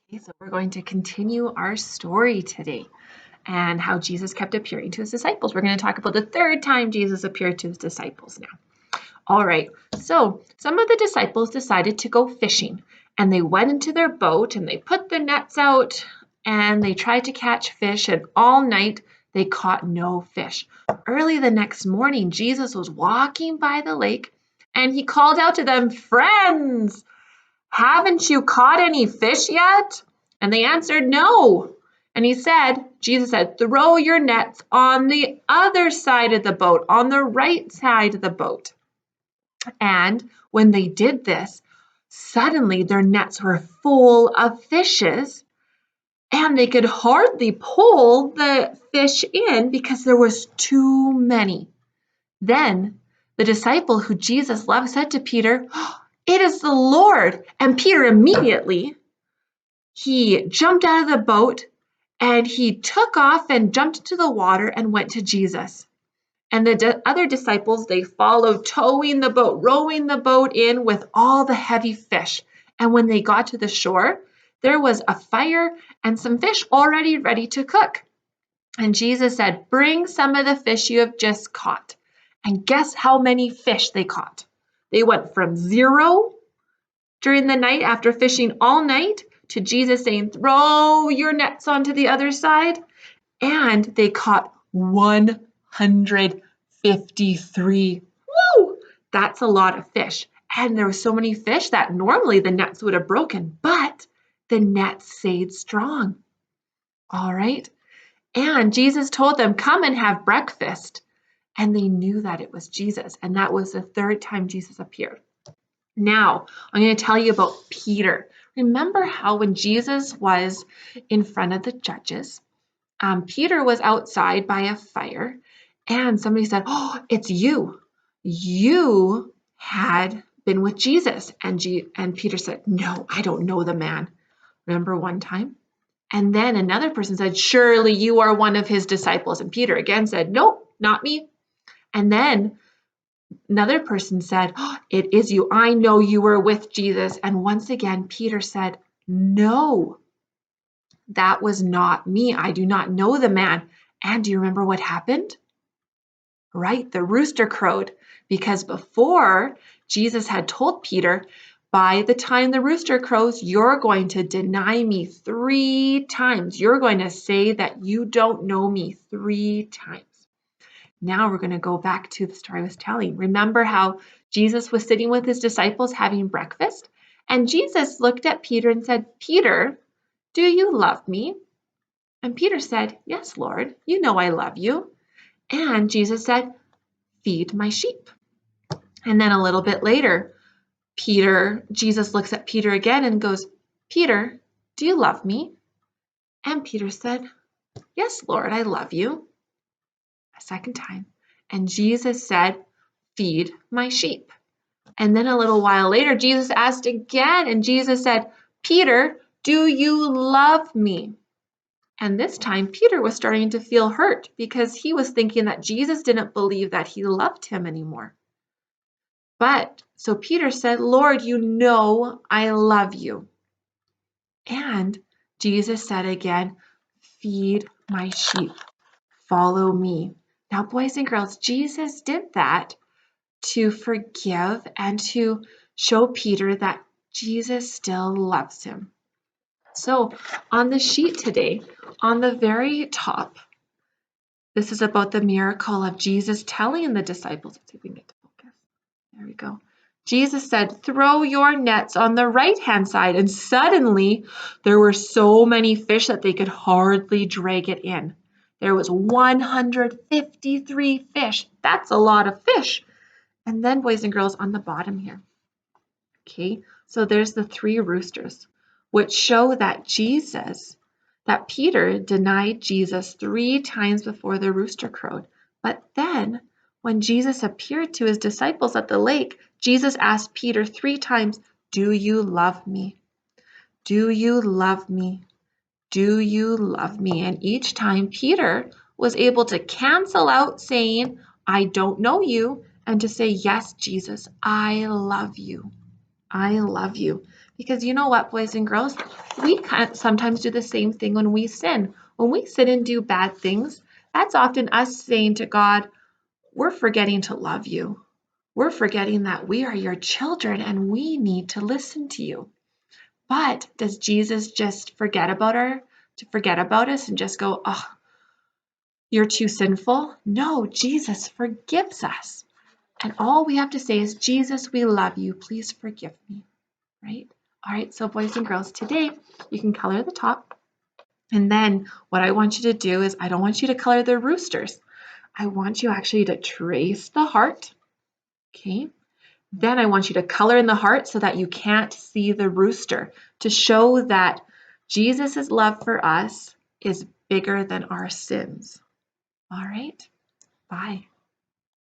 Okay, so we're going to continue our story today and how Jesus kept appearing to his disciples. We're going to talk about the third time Jesus appeared to his disciples now. All right, so some of the disciples decided to go fishing, and they went into their boat and they put the nets out and they tried to catch fish, and all night they caught no fish. Early the next morning, Jesus was walking by the lake and he called out to them, "Friends, haven't you caught any fish yet?" And they answered, "No." And Jesus said, "Throw your nets on the other side of the boat, on the right side of the boat." And when they did this, suddenly their nets were full of fishes, and they could hardly pull the fish in because there was too many. Then the disciple who Jesus loved said to Peter, "It is the Lord." And Peter immediately, he jumped out of the boat and he took off and jumped into the water and went to Jesus. And the other disciples, they followed, towing the boat, rowing the boat in with all the heavy fish. And when they got to the shore, there was a fire and some fish already ready to cook. And Jesus said, "Bring some of the fish you have just caught." And guess how many fish they caught? They went from 0 during the night after fishing all night to Jesus saying, "Throw your nets onto the other side." And they caught 153. Woo! That's a lot of fish. And there were so many fish that normally the nets would have broken, but the nets stayed strong. All right. And Jesus told them, "Come and have breakfast." And they knew that it was Jesus. And that was the third time Jesus appeared. Now, I'm going to tell you about Peter. Remember how when Jesus was in front of the judges, Peter was outside by a fire, and somebody said, "Oh, it's you. You had been with Jesus." And Peter said, "No, I don't know the man." Remember one time? And then another person said, "Surely you are one of his disciples." And Peter again said, "Nope, not me." And then another person said, "Oh, it is you. I know you were with Jesus." And once again, Peter said, "No, that was not me. I do not know the man." And do you remember what happened? Right, the rooster crowed, because before Jesus had told Peter, "By the time the rooster crows, you're going to deny me 3 times. You're going to say that you don't know me 3 times. Now we're going to go back to the story I was telling. Remember how Jesus was sitting with his disciples having breakfast? And Jesus looked at Peter and said, "Peter, do you love me?" And Peter said, "Yes, Lord, you know I love you." And Jesus said, "Feed my sheep." And then a little bit later, Jesus looks at Peter again and goes, "Peter, do you love me?" And Peter said, "Yes, Lord, I love you." A second time. And Jesus said, "Feed my sheep." And then a little while later, Jesus asked again, and Jesus said, "Peter, do you love me?" And this time, Peter was starting to feel hurt because he was thinking that Jesus didn't believe that he loved him anymore. But so Peter said, "Lord, you know I love you." And Jesus said again, "Feed my sheep. Follow me." Now, boys and girls, Jesus did that to forgive and to show Peter that Jesus still loves him. So on the sheet today, on the very top, this is about the miracle of Jesus telling the disciples. Let's see if we can get to focus. There we go. Jesus said, "Throw your nets on the right-hand side." And suddenly there were so many fish that they could hardly drag it in. There was 153 fish. That's a lot of fish. And then, boys and girls, on the bottom here. Okay, so there's the 3 roosters, which show that Peter denied Jesus 3 times before the rooster crowed. But then, when Jesus appeared to his disciples at the lake, Jesus asked Peter 3 times, "Do you love me? Do you love me? Do you love me?" And each time Peter was able to cancel out saying, "I don't know you," and to say, "Yes, Jesus, I love you. I love you." Because you know what, boys and girls, we sometimes do the same thing when we sin. When we sin and do bad things, that's often us saying to God, we're forgetting to love you. We're forgetting that we are your children and we need to listen to you. But does Jesus just forget about us and just go, oh, you're too sinful? No, Jesus forgives us. And all we have to say is, Jesus, we love you. Please forgive me, right? All right, so boys and girls, today you can color the top. And then what I want you to do is I don't want you to color the roosters. I want you actually to trace the heart, okay? Then I want you to color in the heart so that you can't see the rooster, to show that Jesus' love for us is bigger than our sins. All right, bye.